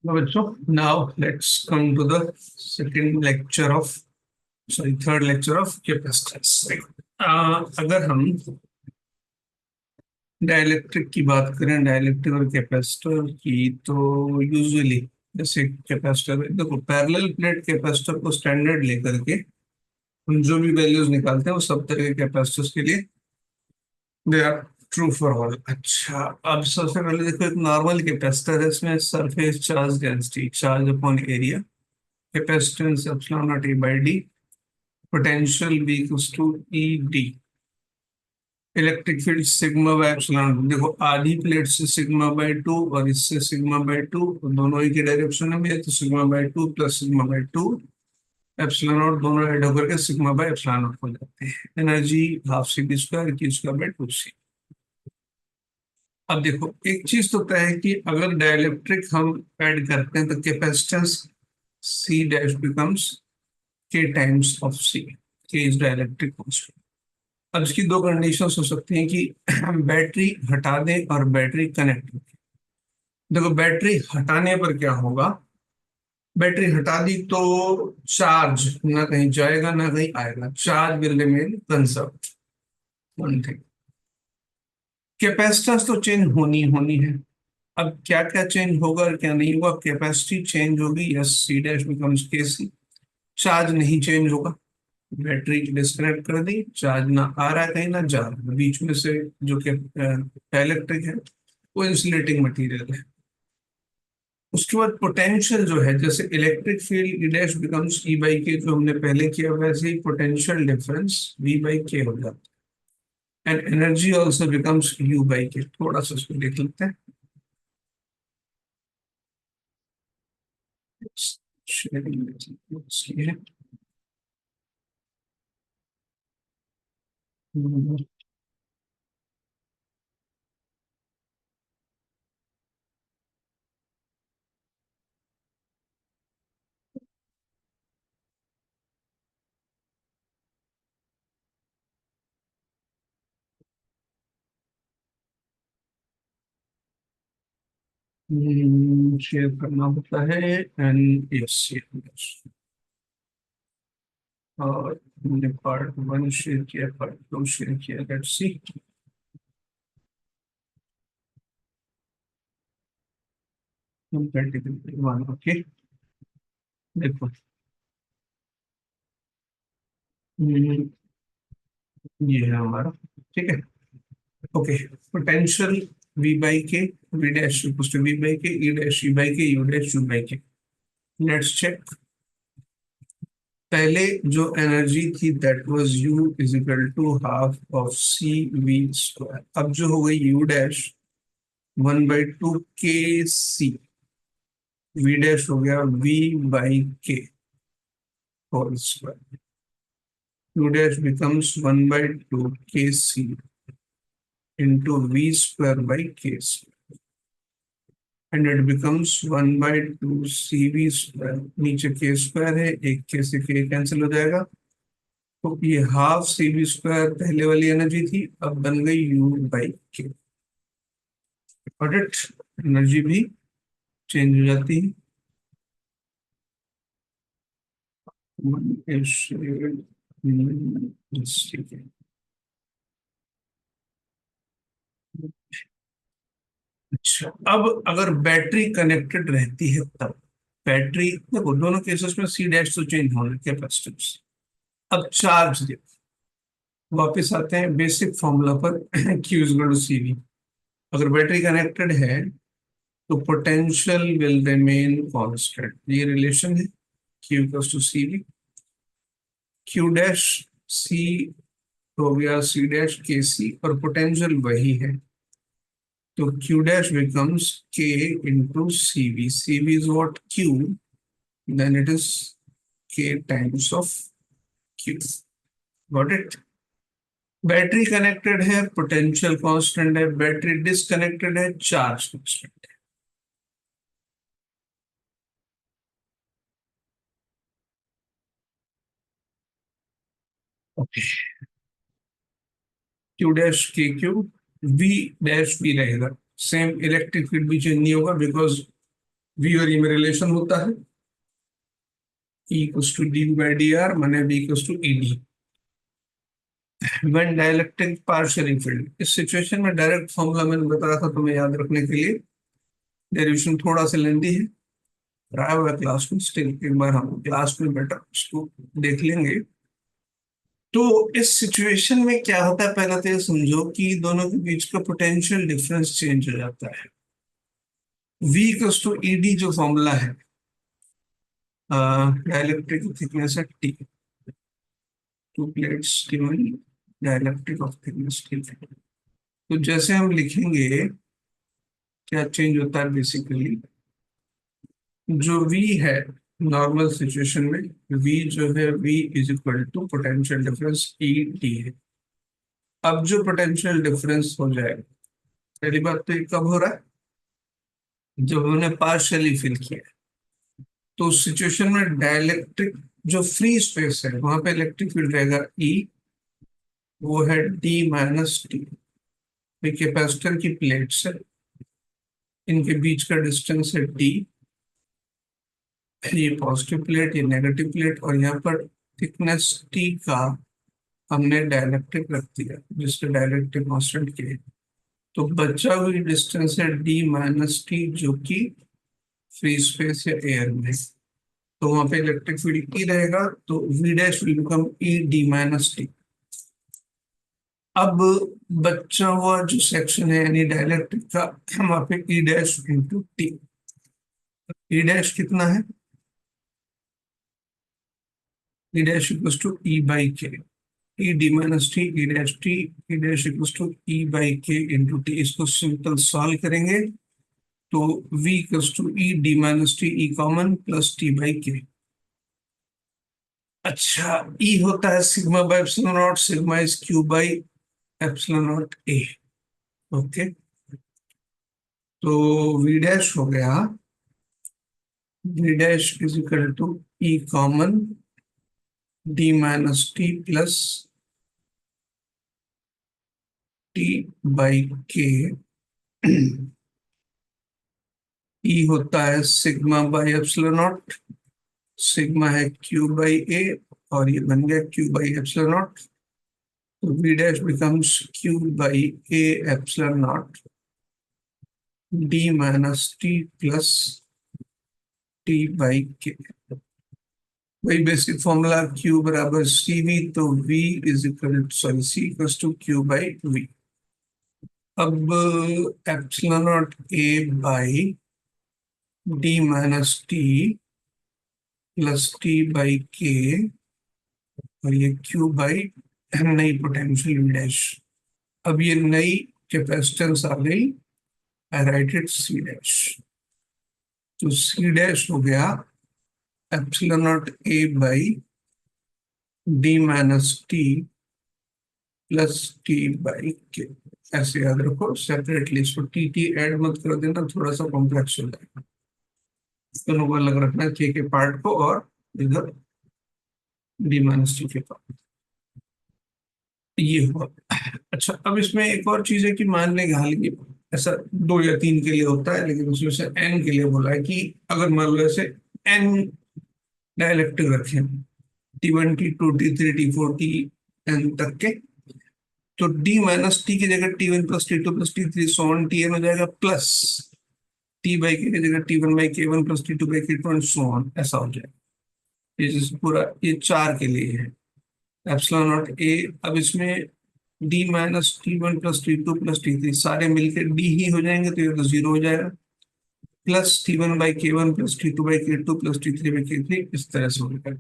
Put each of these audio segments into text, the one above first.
So now let's come to the third lecture of capacitance. अगर हम dielectric की बात करें, डाइलेक्ट्रिक और कैपेसिटर की, तो यूजुअली जैसे कैपेसिटर, देखो पैरेलल प्लेट कैपेसिटर को स्टैंडर्ड लेकर के हम जो भी वैल्यूज निकालते हैं वो सब तरह के कैपेसिटर्स के लिए they are true for all. अच्छा, अब सबसे पहले देखो, एक नॉर्मल कैपेसिटर है, इसमें surface charge density, charge upon area, capacitance epsilon not A by D, potential V equals to E D, electric field sigma by epsilon. देखो आधी प्लेट से सिग्मा बाय 2 और इससे सिग्मा बाय 2, दोनों ही की डायरेक्शन में, तो sigma by 2 plus sigma by 2 epsilon naught, दोनों ऐड होकर के सिग्मा बाय एप्सिलॉन नॉट हो जाते हैं। Energy half C V square की स्क्वायर बाय 2c। अब देखो एक चीज तो तय है कि अगर डाइलेक्ट्रिक हम ऐड करते हैं तो capacitance C dash becomes K times of C। K is dielectric constant. अब इसकी दो कंडीशंस हो सकती हैं कि बैटरी हटा दें और बैटरी कनेक्ट हो। देखो बैटरी हटाने पर क्या होगा, बैटरी हटा दी तो चार्ज ना कहीं जाएगा ना कहीं आएगा, charge will remain conserve. One thing, capacitance तो चेंज होनी होनी है। अब क्या क्या चेंज होगा और क्या नहीं होगा, कैपेसिटी चेंज होगी, yes, C dash becomes KC। Charge नहीं चेंज होगा, बैटरी डिस्कनेक्ट कर दी, चार्ज ना आ रहा है कहीं ना जा रहा है, बीच में से जो कि इलेक्ट्रिक है वो इंसुलेटिंग मटेरियल है। उसके बाद पोटेंशियल जो है, जैसे electric field E dash becomes E by के, जो हमने पहले किया, वैसे ही पोटेंशियल डिफरेंस V बाई के हो जाता है, and energy also becomes U by के। थोड़ा सा उसको देख लेते हैं। शेयरिंग है। शेयर करना होता है, एंड यस, और हमने पार्ट 1 शेयर किया, पार्ट 2 शेयर किया, लेट्स सी। ओके, देखो, हम्म, ये है हमारा, ठीक है। Okay, potential V by K, V dash equals to V by K, E dash E by K, U dash U by K. Let's check. पहले जो एनर्जी थी that was U is equal to half of C V square. अब जो हो गई U dash 1/2 KC, V dash हो गया V by K whole square. U dash becomes 1/2 KC into V square by K square, and it becomes 1/2 CV square। नीचे K square है, एक K से K कैंसिल हो जाएगा, तो ये हाफ CV स्क्वायर पहले वाली एनर्जी थी, अब बन गई U बाई के। एनर्जी भी चेंज हो जाती है। ठीक है। अच्छा, अब अगर बैटरी कनेक्टेड रहती है तब, बैटरी देखो दोनों केसेस में C डैश तो चेंज होना है, कैपेसिटेंस। अब चार्ज देखो, वापस आते हैं बेसिक फॉर्मूला पर। Q is equal to CV। अगर बैटरी कनेक्टेड है तो पोटेंशियल विल रिमेन कांस्टेंट, ये रिलेशन है, Q equals to CV। Q dash C हो गया C डैश KC, और पोटेंशियल वही है, तो Q dash becomes K into CV. CV is what? Q. Then it is K times of Q. Got it? Battery connected है, potential constant है, battery disconnected है, charge constant है। Okay, Q dash के Q, V dash भी रहेगा, same electric field भी change नहीं होगा, बिकॉज वी और ई में रिलेशन होता है E equals to D by D R माने V equals to E D when dielectric partially filled. इस सिचुएशन में डायरेक्ट फॉर्मूला मैंने बताया था तुम्हें याद रखने के लिए, डेरिवेशन थोड़ा सा लेंदी है, रहा हुआ क्लास में, स्टिल एक बार हम क्लास में बेटर उसको देख लेंगे। तो इस सिचुएशन में क्या होता है, पहले तो ये समझो कि दोनों के बीच का पोटेंशियल डिफरेंस चेंज हो जाता है। V equals to E D जो फॉर्मूला है, डाइलेक्ट्रिक थिकनेस है T, two plates given dielectric of thickness T। तो जैसे हम लिखेंगे क्या चेंज होता है, बेसिकली जो V है नॉर्मल सिचुएशन में, V जो है V is equal to potential difference E T है। अब जो पोटेंशियल डिफरेंस हो जाएगा, पहली बात तो ये कब हो रहा है, जब हमने पार्शियली फिल किया है। तो उस सिचुएशन में डाइलेक्ट्रिक जो फ्री स्पेस है वहां पे इलेक्ट्रिक फील्ड रहेगा E, वो है D माइनस टी। कैपेसिटर की प्लेट्स है, इनके बीच का डिस्टेंस है D, ये पॉजिटिव प्लेट ये नेगेटिव प्लेट, और यहाँ पर थिकनेस T का हमने डाइलेक्ट्रिक रख दिया जिसके डाइलेक्ट्रिक कांस्टेंट के। तो बचा हुई डिस्टेंस है D माइनस टी जो कि फ्री स्पेस या एयर में, तो वहां पे इलेक्ट्रिक फील्ड E रहेगा, तो V dash will become E D minus T. अब बचा हुआ जो सेक्शन है यानी डाइलेक्ट्रिक का, वहां पे E dash into T. E dash कितना है, E dash equals to E by K, E D minus T E dash T, E dash equals to E by K into T. इसको simple solve करेंगे तो V equals to E D minus T, E common plus T by K. अच्छा, E होता है sigma by epsilon naught, sigma is Q by epsilon not A. Okay, तो V dash हो गया, V dash is equal to E common D minus T plus T by K. E होता है sigma by epsilon naught, sigma है Q by A, और ये बन गया क्यू बाई एप्सिलॉन नॉट। तो V dash becomes Q by A epsilon naught D minus T plus T by K. वही basic formula, Q बराबर सी वी, तो V is equal sorry C equal to Q by we. अब epsilon not A by D minus T plus T by के, और ये Q by नई potential V dash. अब ये नई कैपेसिटेंस आ गई, आई राइट इट C डैश। तो C डैश हो गया epsilon not A by D minus T plus T by के। ऐसे याद रखो सेपरेटली, इसको टी टी ऐड मत कर देना, थोड़ा सा कॉम्प्लेक्स हो जाएगा। दोनों को अलग रखना है, के पार्ट को और इधर डी माइनस टी के पार्ट, ये हुआ। अच्छा, अब इसमें एक और चीज है कि मान लें हालांकि ऐसा 2 या 3 के लिए होता है, लेकिन उसमें से n के लिए बोला है कि अगर मान लो ऐसे n डाइलेक्ट्रिक रखें, T1 T2 T3 T4 T n तक के, तो D माइनस टी की जगह T1 plus T2 plus T3 सोन Tn हो जाएगा, प्लस T बाई के की जगह T1 by K1 plus T2 by K2 and so on, ऐसा हो जाएगा। ये जैसे पूरा ये 4 के लिए है एप्सिलॉन नॉट ए। अब इसमें D minus T1 plus T2 plus T3 सारे मिलकर D ही हो जाएंगे, तो ये तो 0 हो जाएगा, plus T1 by K1 plus T2 by K2 plus T3 by K3, इस तरह से होगा।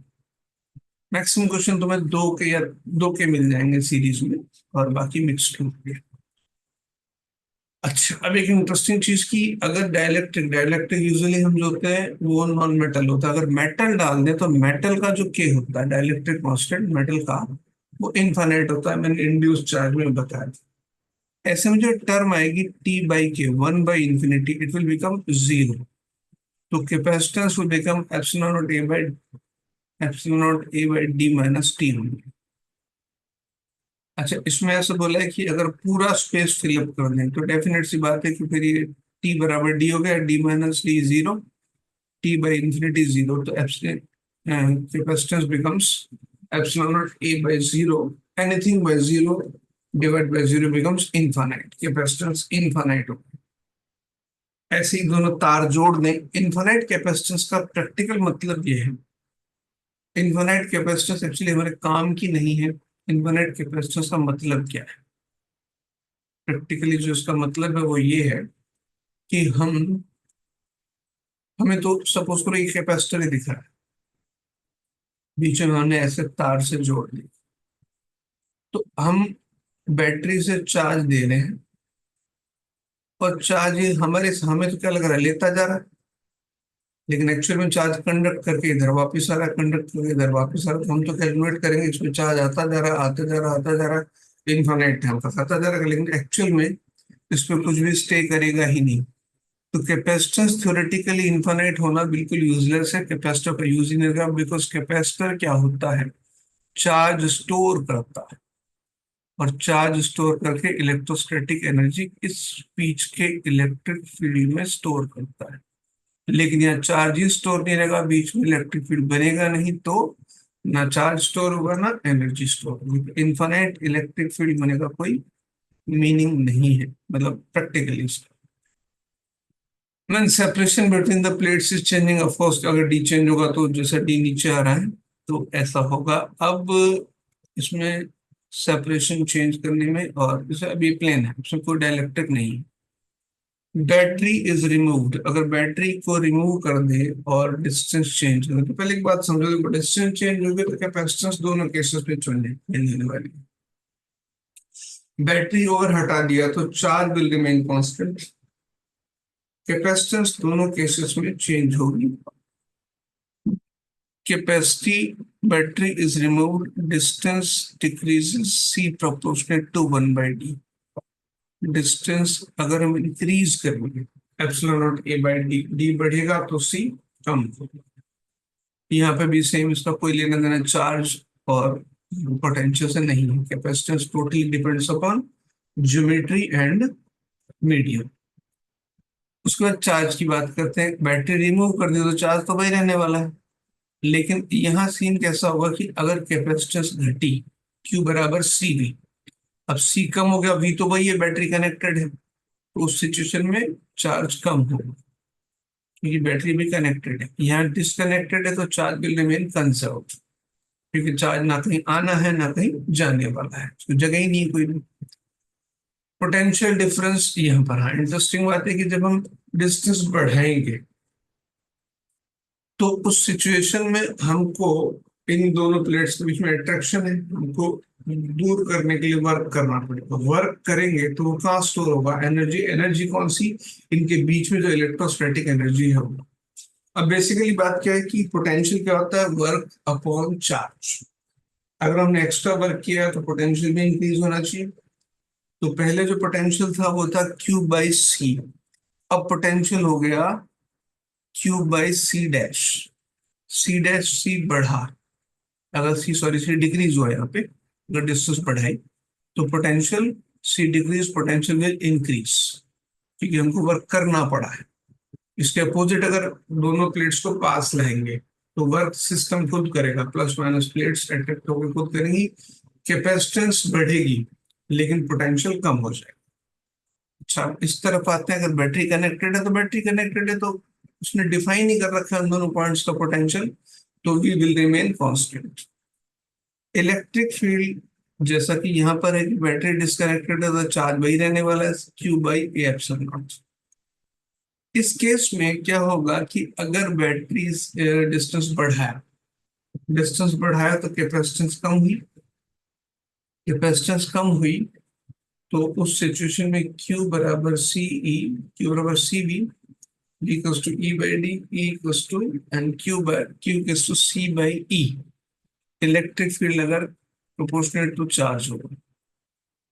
मैक्सिमम क्वेश्चन तुम्हें 2 के मिल जाएंगे सीरीज में, और बाकी मिक्स्ड होंगे। अच्छा, अब एक इंटरेस्टिंग चीज की, अगर डाइलेक्ट्रिक डाइलेक्ट्रिक यूजुअली हम जो होते हैं वो नॉन मेटल होता है, अगर मेटल डाल दें तो मेटल का जो के होता है डाइलेक्ट्रिक कांस्टेंट मेटल का, वो इनफाइनाइट होता है, मैंने इंड्यूस चार्ज में बताया था। ऐसे में जो टर्म आएगी टी बाई के 1/इंफिनिटी, इट विल बिकम 0। तो capacitance will become epsilon not A by D minus T होंगे। अच्छा, इसमें ऐसा बोला है कि अगर पूरा स्पेस फिलअप कर दें तो डेफिनेट सी बात है कि फिर ये टी बराबर डी हो गया, D minus D 0, t by infinity 0, तो epsilon capacitance becomes epsilon naught a by 0. Anything by 0 divided by 0 becomes infinite. Capacitance infinite हो। ऐसे ही दोनों तार जोड़ दें। इन्फिनाइट कैपेसिटेंस का प्रैक्टिकल मतलब ये है, इन्फिनाइट कैपेसिटेंस एक्चुअली हमारे काम की नहीं है। इन्फिनाइट कैपेसिटेंस का मतलब क्या है? प्रैक्टिकली जो इसका मतलब है वो ये है कि हमें तो सपोज करो ये कैपेसिटर ही दिख रहा है, बीच में हमने ऐसे तार से जोड़ दिया, तो हम बैटरी से चार्ज दे रहे हैं और चार्ज ये हमें तो क्या लग रहा है, लेता जा रहा है, लेकिन एक्चुअल में चार्ज कंडक्ट करके इधर वापस आ रहा है, कंडक्ट करके इधर वापस आ रहा है। तो हम तो कैलकुलेट करेंगे इसमें चार्ज आता जा रहा है, आता जा रहा है, आता जा रहा है, इनफाइनाइट टाइम तक आता जा रहा है, लेकिन एक्चुअल में इसमें कुछ भी स्टे करेगा ही नहीं। तो कैपेसिटेंस थ्योरेटिकली इनफाइनाइट होना बिल्कुल यूजलेस है, कैपेसिटर का यूज ही नहीं होगा, बिकॉज कैपेसिटर क्या होता है, चार्ज स्टोर करता है, और चार्ज स्टोर करके इलेक्ट्रोस्टैटिक एनर्जी इस स्पीच के इलेक्ट्रिक फील्ड में स्टोर करता है। लेकिन यहाँ चार्ज ही स्टोर नहीं रहेगा, बीच में इलेक्ट्रिक फील्ड बनेगा नहीं, तो ना चार्ज स्टोर होगा ना एनर्जी स्टोर होगी। इनफाइनाइट इलेक्ट्रिक फील्ड बनेगा कोई मीनिंग नहीं है, मतलब प्रैक्टिकली इसका। When separation between the plates is changing, of course अगर डी चेंज होगा तो जैसा डी नीचे आ रहा है तो ऐसा होगा। अब इसमें सेपरेशन चेंज करने में, और जैसे अभी प्लेन है, उसमें कोई डाइलेक्ट्रिक नहीं है। बैटरी इज रिमूव्ड, अगर बैटरी को रिमूव कर दे और डिस्टेंस चेंज कर दे, तो पहले एक बात समझो, डिस्टेंस चेंज होगी तो कैपेसिटेंस दोनों केसेस में चेंज होने वाली है। बैटरी ओवर हटा दिया तो charge will remain constant, capacitance दोनों केसेस में चेंज होगी। Capacity battery is removed, distance decreases, C proportionate to 1/d। Distance अगर हम इंक्रीज करेंगे epsilon naught a by d, d बढ़ेगा तो c कम होगा। यहाँ पे भी सेम, इसका कोई लेना देना चार्ज और पोटेंशियल से नहीं है। Capacitance totally depends upon geometry and medium. उसके बाद चार्ज की बात करते हैं। बैटरी रिमूव कर दी तो चार्ज तो वही रहने वाला है, लेकिन यहाँ सीन कैसा होगा कि अगर कैपेसिटेंस घटी, Q बराबर सी वी, अब सी कम हो गया, वी तो वही है, बैटरी कनेक्टेड है, तो उस सिचुएशन में चार्ज कम होगा क्योंकि बैटरी भी कनेक्टेड है। यहाँ डिसकनेक्टेड है तो चार्ज विल रिमेन कंजर्व, क्योंकि चार्ज ना कहीं आना है ना कहीं जाने वाला है, तो जगह ही नहीं कोई भी। पोटेंशियल डिफरेंस यहाँ पर, हाँ इंटरेस्टिंग बात है कि जब हम डिस्टेंस बढ़ाएंगे तो उस सिचुएशन में हमको इन दोनों प्लेट्स के बीच में अट्रैक्शन है, हमको दूर करने के लिए वर्क करना पड़ेगा। वर्क करेंगे तो वो कहाँ स्टोर होगा, एनर्जी, एनर्जी कौन सी, इनके बीच में जो इलेक्ट्रोस्टैटिक एनर्जी है वो। अब बेसिकली बात क्या है कि पोटेंशियल क्या होता है, वर्क अपॉन चार्ज। अगर हमने एक्स्ट्रा वर्क किया तो पोटेंशियल भी इंक्रीज होना चाहिए। तो पहले जो पोटेंशियल था वो था Q बाई सी, अब पोटेंशियल हो गया Q बाई सी डैश। सी बढ़ा, अगर सी डिक्रीज हुआ यहाँ पे, अगर डिस्टेंस बढ़ाई तो potential C decrease, potential will increase, क्योंकि हमको वर्क करना पड़ा है। इसके अपोजिट अगर दोनों प्लेट्स को पास लाएंगे तो वर्क सिस्टम खुद करेगा, प्लस माइनस प्लेट्स अट्रैक्ट होकर खुद करेंगी, कैपेसिटेंस बढ़ेगी लेकिन पोटेंशियल कम हो जाएगा। अच्छा, इस तरफ आते हैं, अगर बैटरी कनेक्टेड है तो बैटरी कनेक्टेड है तो उसने डिफाइन ही कर रखा है उन दोनों पॉइंट्स का पोटेंशियल, तो V will remain constant. Electric field जैसा कि यहाँ पर है कि बैटरी डिस्कनेक्टेड है तो चार्ज वही रहने वाला है, Q by A epsilon not. इस केस में क्या होगा कि अगर बैटरी डिस्टेंस बढ़ाया तो कैपेसिटेंस कम हुई, तो उस सिचुएशन में Q बराबर सी ई, Q बराबर C we, D equals to E by D, E equals to and Q equals to C by E। Electric field अगर प्रोपोर्शनल टू चार्ज होगा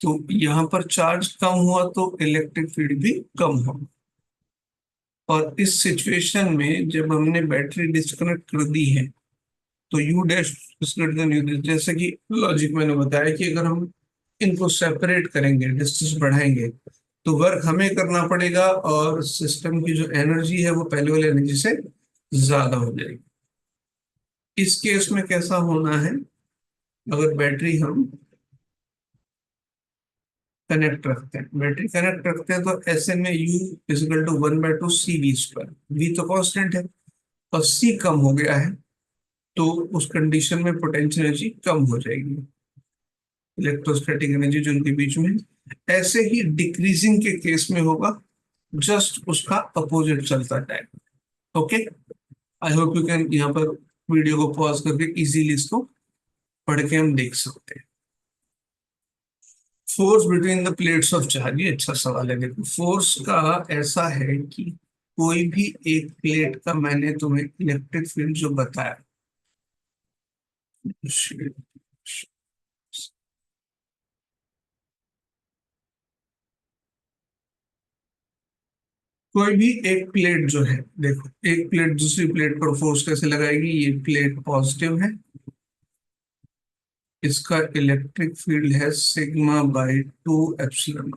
तो यहाँ पर चार्ज कम हुआ तो इलेक्ट्रिक फील्ड भी कम होगा। और इस सिचुएशन में जब हमने बैटरी डिस्कनेक्ट कर दी है तो U dash greater than U, जैसे कि लॉजिक मैंने बताया कि अगर हम इनको सेपरेट करेंगे, डिस्टेंस बढ़ाएंगे, तो वर्क हमें करना पड़ेगा और सिस्टम की जो एनर्जी है वो पहले वाली एनर्जी से ज्यादा हो जाएगी। इस केस में कैसा होना है, अगर बैटरी हम कनेक्ट रखते हैं, बैटरी कनेक्ट रखते हैं, तो ऐसे में U is equal to 1/2 C V square, V तो कांस्टेंट है और सी कम हो गया है, तो उस कंडीशन में पोटेंशियल एनर्जी कम हो जाएगी, इलेक्ट्रोस्टैटिक एनर्जी जो उनके बीच में है। ऐसे ही डिक्रीजिंग के केस में होगा, जस्ट उसका अपोजिट चलता जाएगा। Okay, I hope you can, यहाँ पर वीडियो को पॉज करके इजीली इसको पढ़ के हम देख सकते हैं। Force between the plates of charge, ये अच्छा सवाल है। देखो फोर्स का ऐसा है कि कोई भी एक प्लेट का मैंने तुम्हें इलेक्ट्रिक फील्ड जो बताया, कोई भी एक प्लेट जो है, देखो एक प्लेट दूसरी प्लेट पर फोर्स कैसे लगाएगी, ये प्लेट पॉजिटिव है, इसका इलेक्ट्रिक फील्ड है सिग्मा बाई 2 एप्सिलॉन,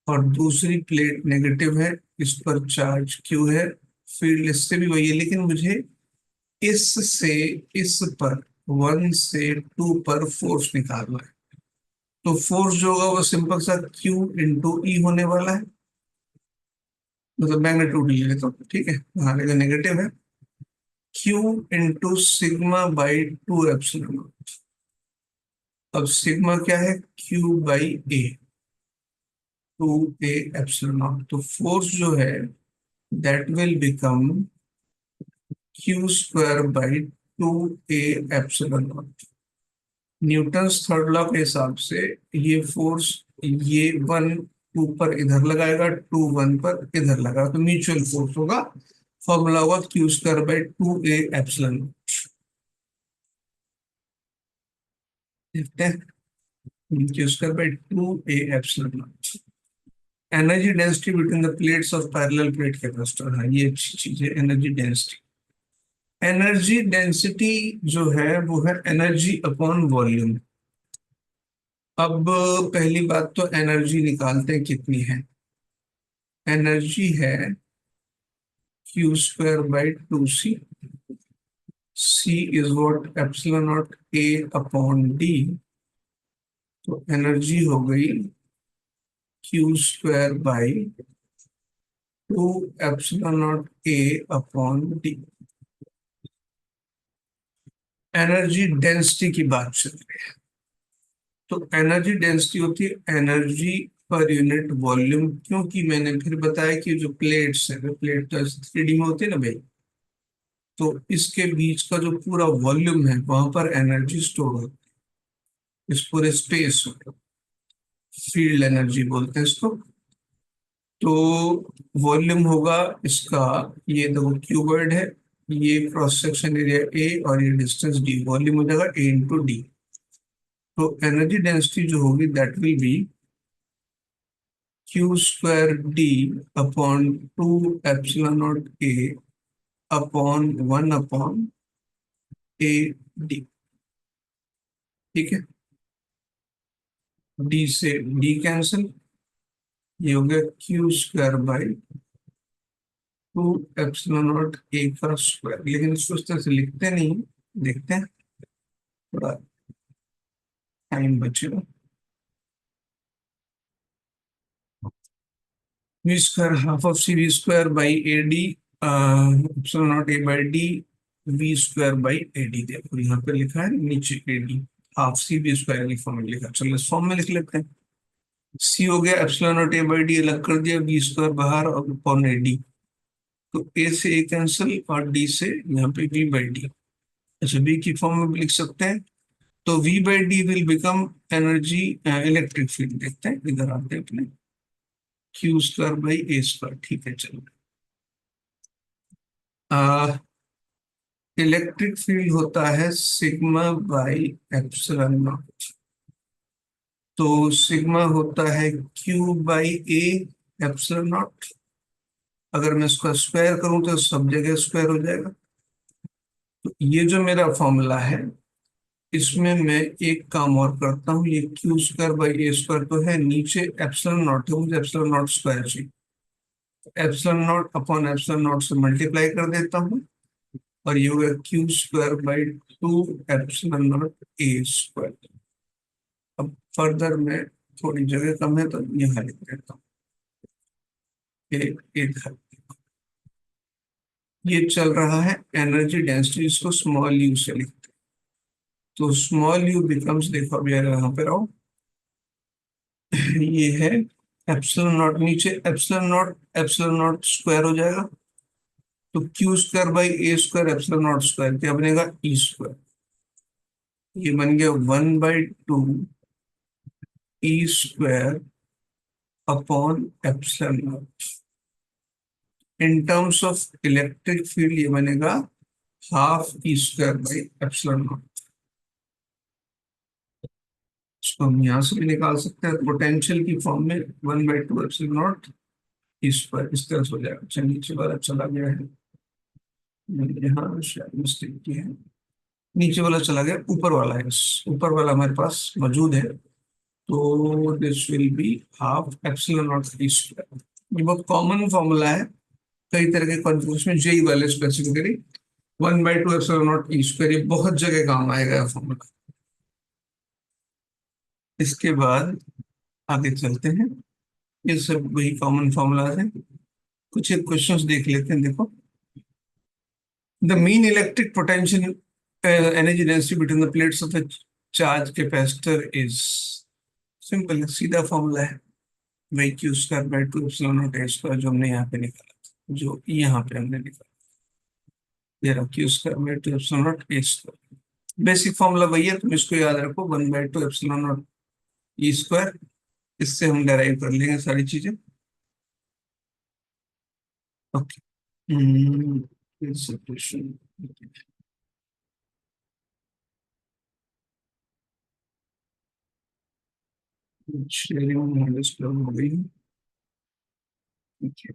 और दूसरी प्लेट नेगेटिव है, इस पर चार्ज क्यू है, फील्ड इससे भी वही है, लेकिन मुझे इस से इस पर 1 से 2 पर फोर्स निकालना है। तो फोर्स जो होगा वो सिंपल सा क्यू इंटू ई होने वाला है, मतलब मैग्नीट्यूड ले लेता हूँ, ठीक है, हाँ लेकिन नेगेटिव है, Q into sigma by 2 epsilon. अब सिग्मा क्या है, Q by A, 2 a epsilon. तो फोर्स जो है that will become Q square by 2 a epsilon. Newton's third law के हिसाब से ये फोर्स, ये 1 2 पर इधर लगाएगा, 2 1 पर इधर लगाएगा, तो म्यूचुअल फोर्स होगा, फॉर्मूला होगा Q square by 2 a epsilon. देखते हैं, Q square by 2 a epsilon. Energy density between the plates of parallel plate capacitor, हाँ ये अच्छी चीज है, एनर्जी डेंसिटी। एनर्जी डेंसिटी जो है वो है एनर्जी अपॉन वॉल्यूम। अब पहली बात तो एनर्जी निकालते हैं कितनी है, एनर्जी है Q square by 2 C, C is what, epsilon not A upon D, तो एनर्जी हो गई Q square by 2 epsilon not A upon D. Energy density की बात चल रही है, तो एनर्जी डेंसिटी होती है एनर्जी पर यूनिट वॉल्यूम, क्योंकि मैंने फिर बताया कि जो प्लेट्स है, प्लेट तो 3D में होते हैं ना भाई, तो इसके बीच का जो पूरा वॉल्यूम है वहां पर एनर्जी स्टोर होती है, इस पूरे स्पेस में फील्ड एनर्जी बोलते हैं इसको। तो वॉल्यूम होगा इसका, ये देखो क्यूबॉइड है, ये क्रॉस सेक्शन एरिया ए और ये डिस्टेंस डी, वॉल्यूम हो जाएगा ए इंटू डी। तो एनर्जी डेंसिटी जो होगी that will be Q square D upon 2 epsilon not A upon 1 upon A D, ठीक है। डी से डी कैंसिल, ये हो गया Q square by 2 epsilon not a का स्क्वायर, लेकिन इसको इस तरह से लिखते नहीं, देखते हैं थोड़ा टाइम बचेगा। V square half of C V square by A D, epsilon not A by D, V square by A D, देखो यहाँ पे लिखा है नीचे A D, half C V square की फॉर्म में लिखा, चलो इस फॉर्म में लिख लेते हैं। सी हो गया epsilon not A by D, अलग कर दिया, वी स्क्वायर बाहर और अपॉन ए डी, तो ए से ए कैंसिल और डी से यहाँ पे वी बाई डी, अच्छा बी की फॉर्म में भी लिख सकते हैं, तो V by D will become energy, electric field, देखते हैं इधर आते हैं अपने, Q square by A square, ठीक है चलो। इलेक्ट्रिक फील्ड होता है सिग्मा बाई एप्सिलॉन नॉट, तो सिग्मा होता है Q by A epsilon naught, अगर मैं इसका स्क्वायर करूं तो सब जगह स्क्वायर हो जाएगा। तो ये जो मेरा फॉर्मूला है, इसमें मैं एक काम और करता हूँ, ये Q square by A square तो है, नीचे एप्सिलॉन नॉट है, मुझे एप्सिलॉन नॉट स्क्वायर चाहिए, epsilon not upon epsilon not से मल्टीप्लाई कर देता हूँ और ये होगा Q square by 2 epsilon not a square. अब फर्दर में थोड़ी जगह कम है तो यहाँ लिख देता हूँ इधर। ये चल रहा है एनर्जी डेंसिटी, इसको स्मॉल यू से लिखते हैं। तो स्मॉल यू बिकम्स, देखो अभी यहाँ पे रहो, ये है एप्सिलॉन नॉट, नीचे एप्सिलॉन नॉट स्क्वायर हो जाएगा, तो Q square by A square epsilon nought square क्या बनेगा, ई स्क्वायर। ये बन गया 1/2 E square upon epsilon nought. In terms of electric field ये बनेगा half E square by epsilon nought. इसको हम यहां से भी निकाल सकते हैं पोटेंशियल की फॉर्म में, 1/2 एप्सिलॉन नॉट ई स्क्वायर इस तरह से हो जाएगा। अच्छा नीचे वाला चला गया है, मैंने यहाँ शायद मिस्टेक की है, नीचे वाला चला गया, ऊपर वाला है, ऊपर वाला हमारे पास मौजूद है। तो this will be half epsilon not E square. ये बहुत कॉमन फॉर्मूला है, कई तरह के कॉन्फ़िगरेशन में, जेई वाले specifically 1/2 epsilon not E square, ये बहुत जगह काम आएगा फॉर्मूला। इसके बाद आगे चलते हैं, ये सब वही कॉमन फॉर्मूला है। कुछ एक क्वेश्चंस देख लेते हैं। देखो, the mean electric potential energy density between the plates of A charge capacitor is, simple है, सीधा फॉर्मूला है, वही Q square by 2 epsilon not a square जो हमने यहाँ पे निकाला था, जो यहाँ पे हमने निकाला, ये रहा Q square by 2 epsilon not a square. Basic formula वही है, तुम इसको याद रखो, 1/2 एप्सिलॉन नॉट ई स्क्वायर। इससे हम डेराइव कर लेंगे सारी चीजें। ओके, शेयरिंग डिस्प्ले हो गई है। ठीक है।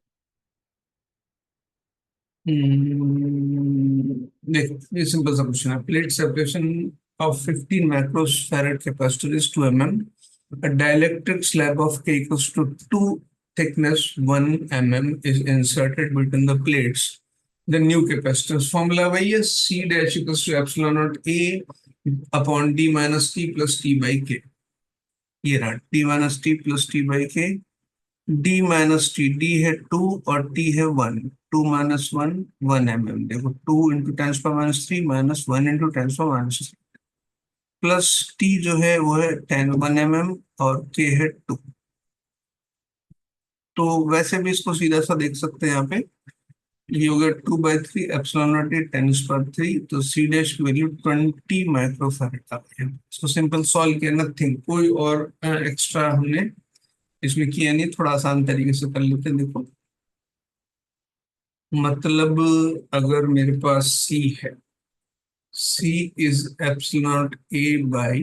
देखो ये सिंपल सा क्वेश्चन है, plate separation of 15 microfarad capacitor is 2 mm. A dielectric slab of K equals to 2 thickness 1 mm is inserted between the plates. The new capacitance formula वही है, C dash equals to epsilon naught A upon D minus T plus T by K। ये रहा D minus T plus T by K। D minus T, D है 2 और T है 1, 2 minus 1 1 mm। देखो 2 into tens पर minus 3 minus 1 into tens पर minus 3, plus T जो है वो है 1 mm और K है 2। तो वैसे भी इसको सीधा सा देख सकते हैं यहाँ पे, ये हो गया 2/3 एप्सिलॉन नॉट ए 10⁻³ तो C डैश की वैल्यू 20 माइक्रोफैराड आ गई है। इसको सिंपल सॉल्व किया, नथिंग, कोई और एक्स्ट्रा हमने इसमें किया नहीं, थोड़ा आसान तरीके से कर लेते हैं। देखो मतलब अगर मेरे पास C है, C is epsilon A by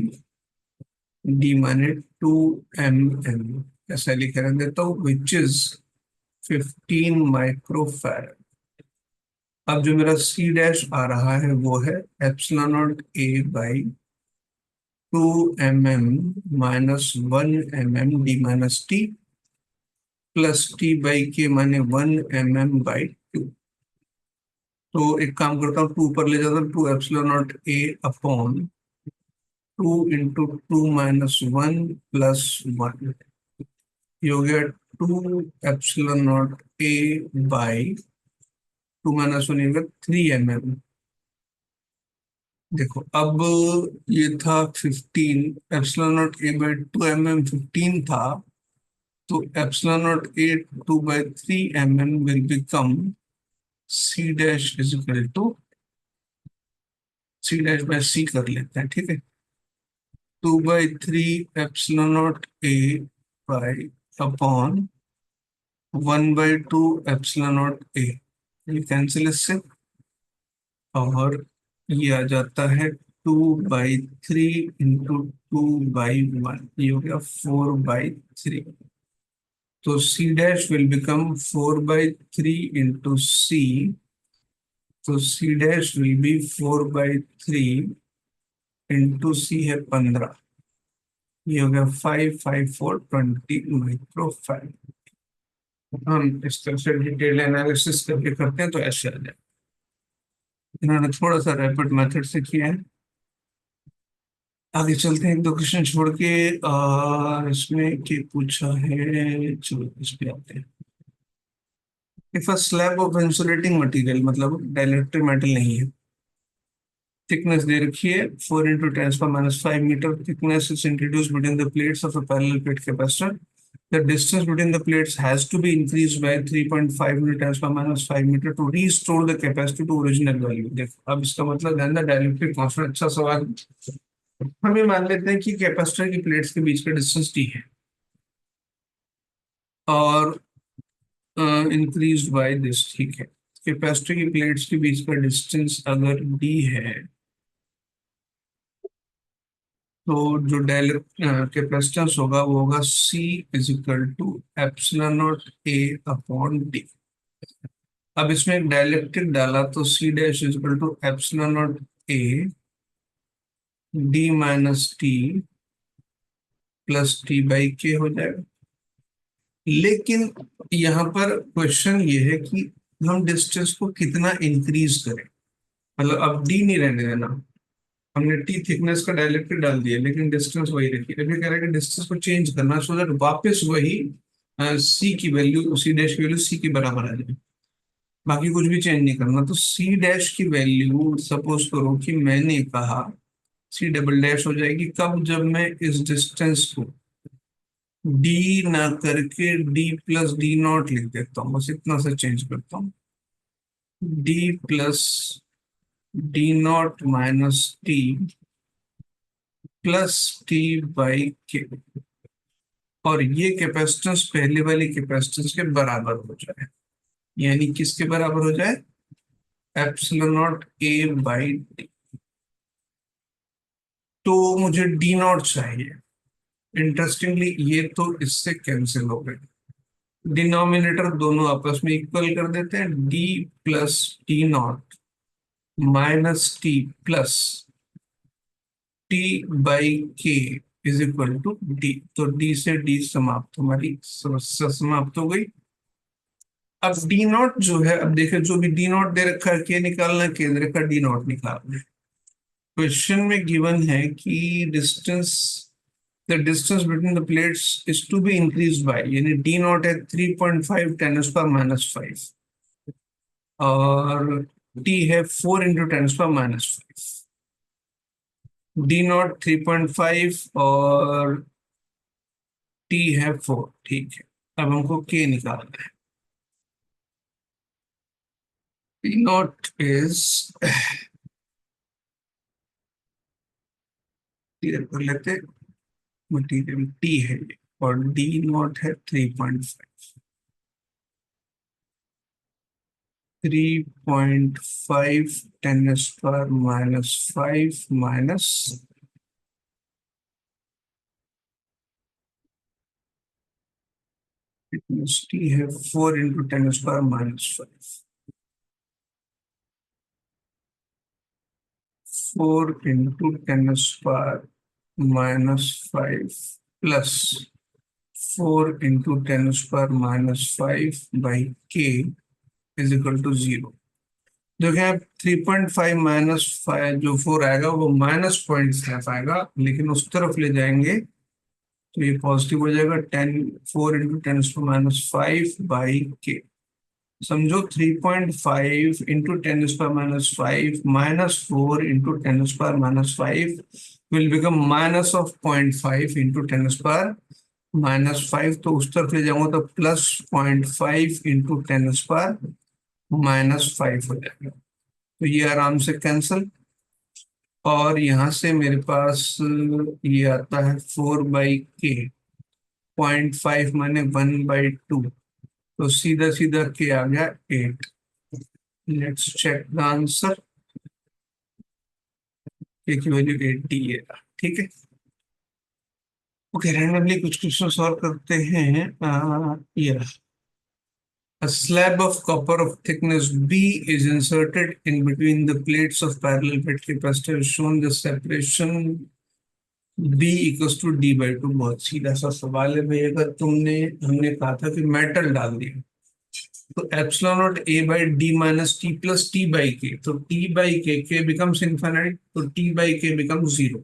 D माने 2 mm, ऐसा लिख रहे देता हूँ, विच इज 15 माइक्रोफैराड। अब जो मेरा C डैश आ रहा है वो है epsilon not A by 2 mm minus 1 mm D minus T plus T by के माने 1 mm बाई 2। तो एक काम करता हूँ, 2 ऊपर ले जाता हूँ, 2 epsilon not A upon 2 into 2 minus 1 plus 1, ये हो गया 2 epsilon not A by 2 minus 1 हो गया 3 mm। देखो अब ये था 15, epsilon not A by 2 mm 15 था, तो epsilon not A 2/3 mm will become C dash is equal to, C dash by C कर लेते हैं, ठीक है, 2/3 epsilon not A by upon 1/2 epsilon not A, ये कैंसिल इससे, और ये आ जाता है 2/3 इंटू 2/1, ये हो गया 4/3। तो C dash will become 4/3 into C, तो C dash will be 4/3 into C है 15, ये हो गया 5 5 4 20 माइक्रोफैराड। हम इस तरह से डिटेल एनालिसिस करके करते हैं तो ऐसे आ जाए। इन्होंने थोड़ा सा रैपिड मेथड से किया है। आगे चलते हैं, एक दो क्वेश्चन छोड़ के। इसमें क्या पूछा है, चलो इस पे आते हैं। If a slab of insulating material, मतलब डाइलेक्ट्रिक मेटल नहीं है, थिकनेस दे रखी है 4 × 10⁻⁵मीटर, thickness is introduced between the plates of a parallel plate capacitor, the distance between the plates has to be increased by 3.5 × 10⁻⁵मीटर to restore the capacity to original value। देखो अब इसका मतलब है ना डाइलेक्ट्रिक कांस्टेंट। अच्छा सवाल। हम ये मान लेते हैं कि कैपेसिटर की प्लेट्स के बीच का डिस्टेंस टी है और इंक्रीज बाय दिस, ठीक है। कैपेसिटर की प्लेट्स के बीच का डिस्टेंस अगर डी है तो जो कैपेसिटेंस होगा वो होगा C = ε0 A/d। अब इसमें एक डाइलेक्ट्रिक डाला तो C' = ε0 A d - t + t/k हो जाएगा। लेकिन यहाँ पर क्वेश्चन ये है कि हम डिस्टेंस को कितना इंक्रीज करें। मतलब अब डी नहीं रहने देना, हमने टी थिकनेस का डायलेक्ट्रिक डाल दिया लेकिन डिस्टेंस वही रखी। अभी कह रहे हैं कि डिस्टेंस को चेंज करना सो दैट वापस वही सी की वैल्यू, सी डैश की वैल्यू सी के बराबर आ जाए। बाकी कुछ भी चेंज नहीं करना। तो सी डैश की वैल्यू सपोज करो कि मैंने कहा C डबल डैश हो जाएगी कब, जब मैं इस डिस्टेंस को डी ना करके D + D0 लिख देता हूँ, बस इतना सा चेंज करता हूँ। D + D0 - t + t/k, और ये कैपेसिटेंस पहले वाली कैपेसिटेंस के बराबर हो जाए। यानी किसके बराबर हो जाए, ε0 A/d। तो मुझे D0 चाहिए। इंटरेस्टिंगली ये तो इससे कैंसिल हो गए, डिनोमिनेटर दोनों आपस में इक्वल कर देते हैं। D + D0 - t/k तो D से D समाप्त, हमारी समस्या समाप्त हो गई। अब D0 जो है, अब देखें जो भी D0 दे रखा है, के निकालना है, केंद्र का D0 निकालना है। क्वेश्चन में गिवन है कि the distance between the plates is to be increase by, यानी D0 है 3.5 10⁻⁵ और T है 4 × 10⁻⁵। D0 3.5 और T है 4, ठीक है। अब हमको K निकालना है। D0 इज, क्लियर कर लेते, मटीरियल T है ये और D0 है 3.5। 3.5 10⁻⁵ माइनस T है 4 × 10⁻⁵। 4 × 10⁻⁵ प्लस 4 × 10⁻⁵/k देखें आप 3.5 -5 जो 4 आएगा वो -0.5 आएगा, लेकिन उस तरफ ले जाएंगे तो ये पॉजिटिव हो जाएगा। 4 × 10⁻⁵/k, समझो 3.5 × 10⁻⁵ -4 × 10⁻⁵ विल बिकम -0.5 × 10⁻⁵, तो उस तरफ ले जाऊंगा तो +0.5 × 10⁻⁵ हो जाएगा। तो ये आराम से कैंसिल, और यहां से मेरे पास ये आता है 4/k, 0.5 माने 1/2, तो सीधा सीधा के आ गया 8। Let's check the answer. K की वैल्यू 80 है, ठीक है। ओके, रैंडमली कुछ क्वेश्चन सॉल्व करते हैं। ये a slab of copper of thickness B is inserted in between the plates of parallel plate capacitor, shown the separation be equals to D by two. बहुत सीधा सा सवाल है भाई। अगर हमने कहा था कि मेटल डाल दिया, तो epsilon not A by D minus T plus T by K, तो T by K becomes infinite, तो T by K becomes zero.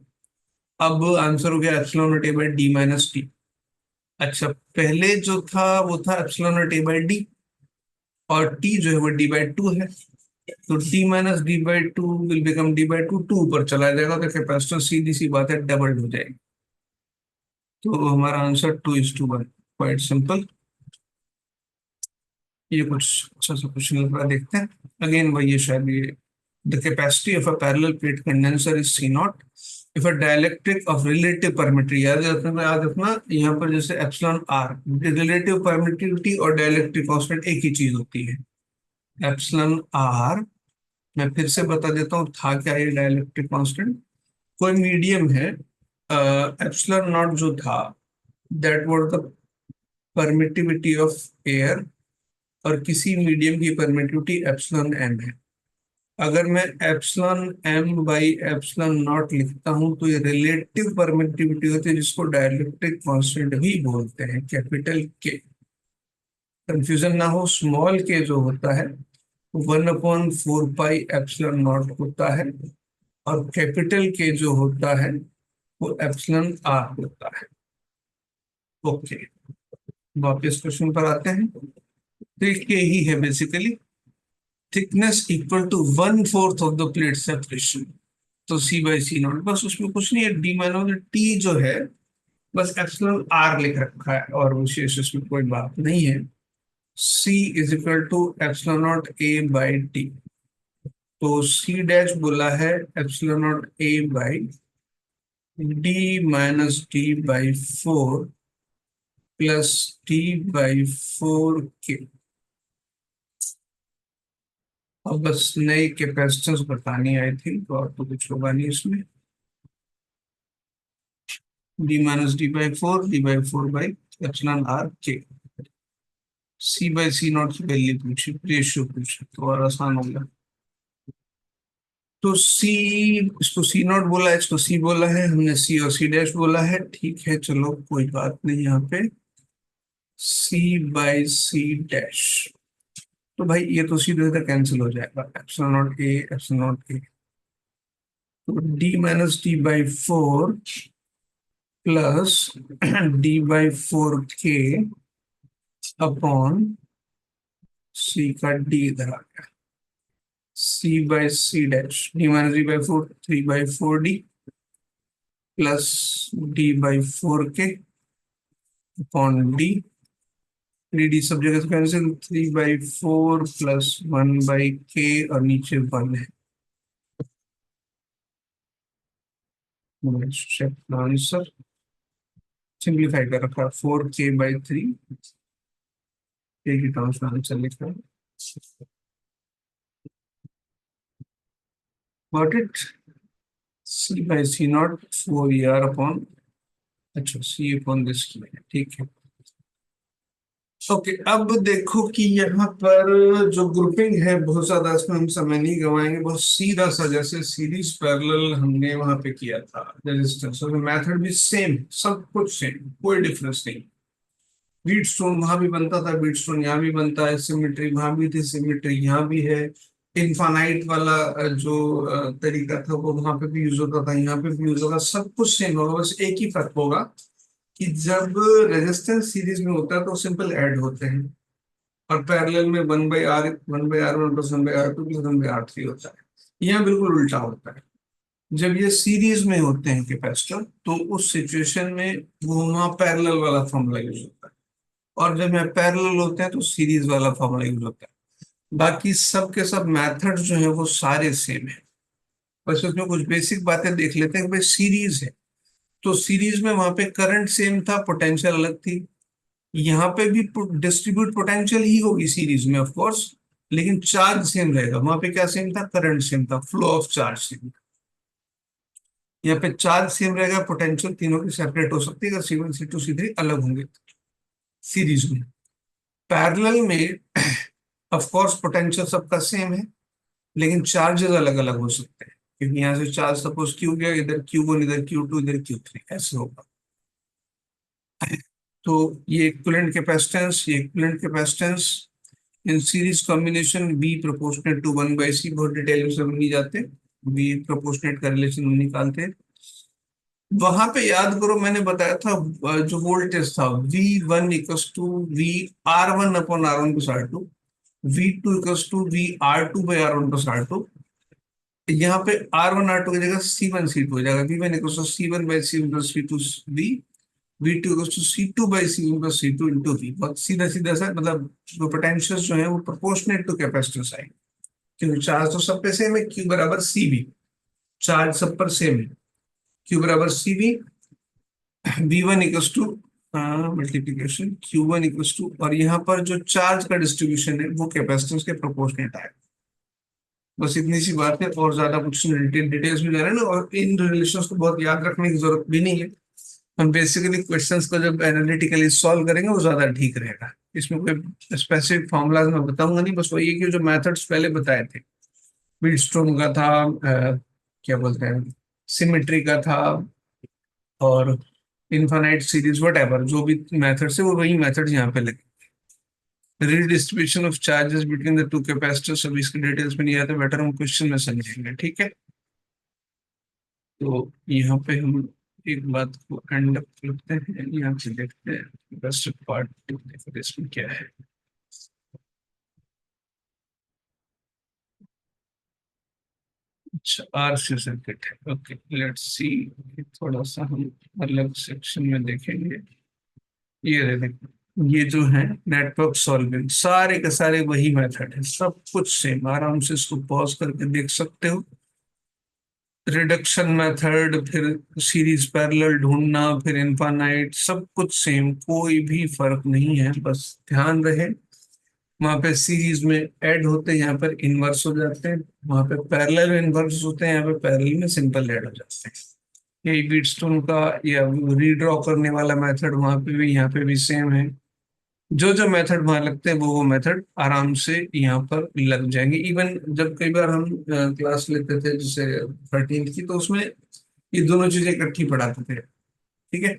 अब आंसर हो गया epsilon not A by D minus T. अच्छा, पहले जो था वो था epsilon not A by D, और टी जो है वो डी बाई टू है, तो T minus D by two will become D by two. To ऊपर चला जाएगा तो कैपेसिटर सीधी सी बात है डबल हो जाएगी। तो हमारा आंसर 2:1, क्वाइट सिंपल। ये कुछ अच्छा सा क्वेश्चन लग रहा है, देखते हैं। अगेन वही है शायद ये। The capacity of a parallel plate condenser is C naught if a dielectric of relative permittivity. याद रखना यहाँ पर जैसे एप्सिलॉन आर, रिलेटिव परमिटिविटी और डाइलेक्ट्रिक कांस्टेंट एक ही चीज होती है। एप्सिलॉन आर, मैं फिर से बता देता हूँ था क्या ये डाइलेक्ट्रिक कांस्टेंट। कोई मीडियम है, एप्सिलॉन नॉट जो था that was the permittivity of air, और किसी मीडियम की परमिटिविटी एप्सिलॉन एम है। अगर मैं epsilon M by epsilon naught लिखता हूं तो ये रिलेटिव परमिटिविटी होती है, जिसको डाइलेक्ट्रिक कांस्टेंट भी बोलते हैं, कैपिटल के। कंफ्यूजन ना हो, स्मॉल के जो होता है 1/4 पाई एप्सिलॉन नॉट होता है, और कैपिटल के जो होता है वो एप्सिलॉन आर होता है। ओके, वापस क्वेश्चन पर आते हैं। तो ये ही है basically, thickness equal to 1/4 of the plate separation, तो सी बाई सी नॉट। बस उसमें कुछ नहीं है, डी माइनस टी जो है बस एप्सिलॉन आर लिख रखा है, और विशेष उसमें कोई बात नहीं है। C is equal to epsilon not A by T, तो सी डैश बोला है epsilon not A by D minus T by 4 plus T by 4 के। अब बस नई कैपेसिटेंस बतानी आई थी, तो और तो कुछ होगा नहीं इसमें। D minus D by four by epsilon R K. C by C naught की वैल्यू पूछी, रेशियो पूछी, तो और आसान हो गया। तो सी, इसको सी नॉट बोला है, इसको सी बोला है हमने, सी और सी डैश बोला है, ठीक है चलो कोई बात नहीं। यहाँ पे सी बाई सी डैश, तो भाई ये तो सीधे सीधे कैंसिल हो जाएगा, epsilon not A epsilon not A. तो D minus D by four plus D by four के अपॉन सी का डी इधर आ गया, C by C dash, D minus D by four 3/4 D plus D by four के upon D. D सब जगह से कैंसिल, 3/4 प्लस 1/k, और नीचे 1 है। आंसर सिंप्लीफाई कर रखा है, 4k/3 के की टर्म्स में आंसर लिखा है। Got it. C by C naught 4 upon, अच्छा सी अपॉन दिस की है, ठीक है। ओके, अब देखो कि यहाँ पर जो ग्रुपिंग है बहुत ज्यादा, इसमें हम समय नहीं गवाएंगे, बहुत सीधा सा जैसे सीरीज पैरेलल हमने वहां पे किया था रेजिस्टेंस, मेथड भी सेम, सब कुछ सेम, कोई डिफरेंस नहीं। बीट स्टोन वहां भी बनता था, बीट स्टोन यहाँ भी बनता है, सिमेट्री वहां भी थी, सिमेट्री यहाँ भी है। इनफानाइट वाला जो तरीका था वो वहां पे भी यूज होता था, यहाँ पे भी यूज होगा, सब कुछ सेम होगा। बस एक ही फर्क होगा कि जब रेजिस्टेंस सीरीज में होता है तो सिंपल ऐड होते हैं, और पैरेलल में 1/r 1/r1 plus 1/r2 plus 1/r3 होता है। यहाँ बिल्कुल उल्टा होता है। जब ये सीरीज में होते हैं कैपेसिटर, तो उस सिचुएशन में वो वहाँ पैरेलल वाला फॉर्मूला यूज होता है, और जब यहाँ पैरेलल होते हैं तो सीरीज वाला फॉर्मूला यूज होता है। बाकी सब के सब मेथड्स जो है वो सारे सेम है। बस उसमें कुछ बेसिक बातें देख लेते हैं कि भाई सीरीज है, तो सीरीज में वहां पे करंट सेम था, पोटेंशियल अलग थी। यहाँ पे भी डिस्ट्रीब्यूट पोटेंशियल ही होगी सीरीज में ऑफ कोर्स, लेकिन चार्ज सेम रहेगा। वहां पे क्या सेम था, करंट सेम था, फ्लो ऑफ चार्ज सेम था। यहाँ पे चार्ज सेम रहेगा, पोटेंशियल तीनों की सेपरेट हो सकती है, अगर C1 C2 C3 अलग होंगे सीरीज में। पैरेलल में ऑफ कोर्स पोटेंशियल सबका सेम है, लेकिन चार्जेस अलग अलग हो सकते हैं। क्योंकि यहाँ से चार्ज सपोज क्यू गया, इधर Q1, इधर Q2, इधर Q3, ऐसे होगा। तो ये equivalent capacitance in series combination be proportionate to 1/c, बहुत डिटेल में सब नहीं जाते, बी प्रोपोर्शनेट का रिलेशन निकालते हैं। वहां पे याद करो मैंने बताया था जो वोल्टेज था V1 = V R1/R1 + R2, V2 = VR2/R1 + R2। यहाँ पे R1 R2 की जगह C1 C2 हो जाएगा। V1 = C1/C1 + C2 V, V2 = C2/C1 + C2 × V। बहुत सीधा सीधा सा, मतलब जो पोटेंशियल जो है वो प्रोपोर्शनेट टू कैपेसिटेंस आएंगे, क्योंकि चार्ज तो सब पे सेम है, Q = CV, चार्ज सब पर सेम है, Q = CV। V1 = multiplication Q1 और यहाँ पर जो चार्ज का डिस्ट्रीब्यूशन है वो कैपेसिटेंस के प्रोपोर्शनेट आएगा। बस इतनी सी बात है, और ज्यादा कुछ डिटेल्स में जा रहे हैं ना, और इन रिलेशंस को बहुत याद रखने की जरूरत भी नहीं है। हम बेसिकली क्वेश्चंस को जब एनालिटिकली सॉल्व करेंगे वो ज्यादा ठीक रहेगा। इसमें कोई स्पेसिफिक फॉर्मूलाज मैं बताऊंगा नहीं, बस वही है कि जो मेथड्स पहले बताए थे, व्हीटस्टोन का था, क्या बोलते हैं, सिमेट्री का था, और इनफाइनाइट सीरीज वट एवर, जो भी मेथड है वो वही मेथड यहाँ पे लगे। Redistribution of charges between the two capacitors, अभी इसके डिटेल्स में नहीं आते, बेटर हम क्वेश्चन में समझेंगे, ठीक है। तो यहाँ पे हम एक बात को एंड अप करते हैं, यहाँ से देखते हैं बेस्ट पार्ट देखते इसमें क्या है। अच्छा, आरसी सर्किट है, ओके लेट्स सी। थोड़ा सा हम अलग सेक्शन में देखेंगे। ये देखो, ये जो है नेटवर्क सॉल्विंग, सारे के सारे वही मेथड है, सब कुछ सेम, आराम से इसको पॉज करके देख सकते हो। रिडक्शन मेथड, फिर सीरीज पैरेलल ढूंढना, फिर इनफाइनाइट, सब कुछ सेम, कोई भी फर्क नहीं है। बस ध्यान रहे, वहां पे सीरीज में ऐड होते हैं, यहाँ पर इनवर्स हो जाते हैं, वहां पे पैरेलल इनवर्स होते हैं, यहाँ पे पैरेलल में सिंपल ऐड हो जाते हैं। यही बीटस्टोन का या रीड्रॉ करने वाला मेथड वहां पे भी, यहाँ पे भी सेम है। जो जो मेथड वहां लगते हैं वो मेथड आराम से यहाँ पर लग जाएंगे। इवन जब कई बार हम क्लास लेते थे जैसे 13th की, तो उसमें ये दोनों चीजें इकट्ठी पढ़ाते थे, ठीक है।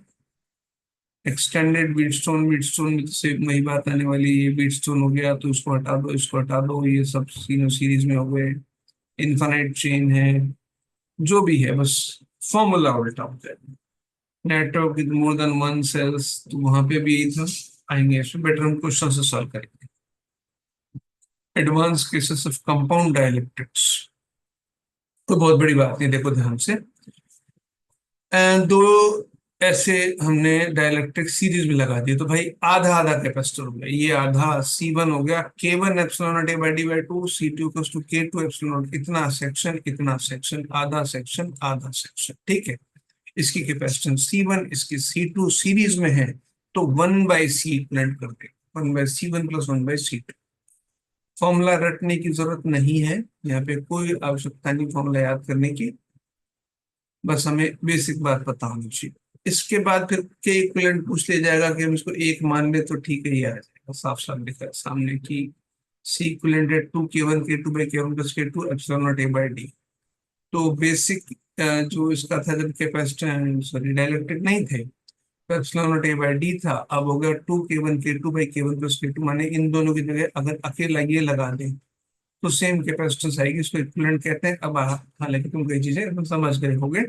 एक्सटेंडेड बीटस्टोन, बीटस्टोन में से वही बात आने वाली, ये बीटस्टोन हो गया तो इसको हटा दो, इसको हटा दो, ये सब तीनों सीरीज में हो गए। इनफाइनाइट चेन है, जो भी है, बस फॉर्मूला उल्टा हो जाए। Network with more than one cells, तो वहां पे भी यही था, आएंगे इसमें, बेटर हम क्वेश्चन से सॉल्व करेंगे। Advance cases of compound dielectrics, तो बहुत बड़ी बात नहीं, देखो ध्यान से। दो ऐसे हमने डाइलेक्ट्रिक सीरीज में लगा दिए, तो भाई आधा आधा कैपेसिटर हो गया, ये आधा C1 हो गया, K1 ε/d/2, C2 = K2 ε, इतना सेक्शन, आधा सेक्शन, आधा सेक्शन, ठीक है। इसकी कैपेसिटेंस C1, इसकी C2 सीरीज में है, तो 1/C इक्विवेलेंट कर दे, 1/C1 + 1/C2। फॉर्मूला रटने की जरूरत नहीं है, यहाँ पे कोई आवश्यकता नहीं फॉर्मूला याद करने की, बस हमें बेसिक बात पता होनी चाहिए। इसके बाद फिर के इक्विवेलेंट पूछ लिया जाएगा कि हम इसको एक मान ले तो ठीक है, ये आ जाएगा, साफ साफ लिखा है सामने की C इक्विवेलेंट है 2K1 K2/K1 + K2 ε0 A/d। तो बेसिक जो इसका था, जब कैपेसिटर सॉरी डाइलेक्ट्रिक नहीं थे तो ε0 A/d था, अब हो गया 2K1 K2/K1 + K2, माने इन दोनों की जगह अगर अकेला ये लगा दें तो सेम कैपेसिटेंस आएगी, इसको इक्विवेलेंट कहते हैं। अब हालांकि तुम कई चीजें तुम समझ गए होगे।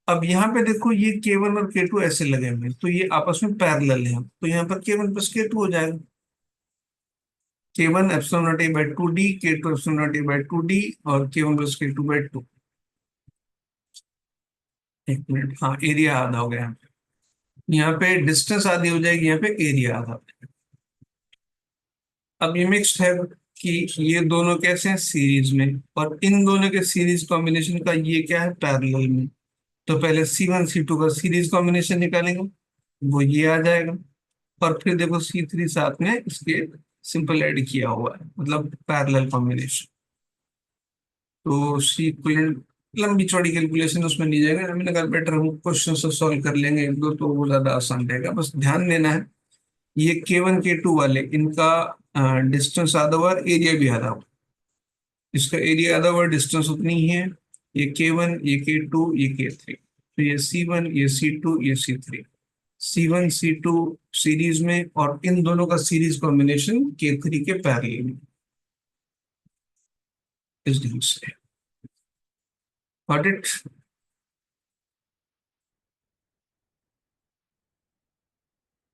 अब यहाँ पे देखो, ये K1 और K2 ऐसे लगे हुए हैं, तो ये आपस में पैरेलल है, तो यहाँ पर K1 + K2 हो जाएगा। K1 ε0A/2d, K2 ε0A/2d, और K1 + K2/2। एक मिनट, हाँ एरिया आधा हो गया, यहाँ पे डिस्टेंस आधी हो जाएगी, यहाँ पे एरिया आधा हो जाएगा। अब ये मिक्स्ड है कि ये दोनों कैसे हैं, सीरीज में, और इन दोनों के सीरीज कॉम्बिनेशन का ये क्या है, पैरेलल में। तो पहले C1 C2 का सीरीज कॉम्बिनेशन निकालेंगे, वो ये आ जाएगा, और फिर देखो C3 साथ में इसके सिंपल ऐड किया हुआ है, मतलब पैरेलल कॉम्बिनेशन। तो सी इक्विवेलेंट, लंबी चौड़ी कैलकुलेशन उसमें नहीं जाएगा, मैंने कहा बेटर हम क्वेश्चन से सॉल्व कर लेंगे एक दो, तो वो ज्यादा आसान रहेगा। बस ध्यान देना है, ये K1 K2 वाले, इनका डिस्टेंस आधा हुआ, एरिया भी आधा हुआ, इसका एरिया आधा हुआ, डिस्टेंस उतनी ही है। ये K1, ये K2, ये K3, तो ये C1, ये C2, ये C3, C1 C2 सीरीज में, और इन दोनों का सीरीज कॉम्बिनेशन K3 के पैरेलल में, इस ढंग से। Got it?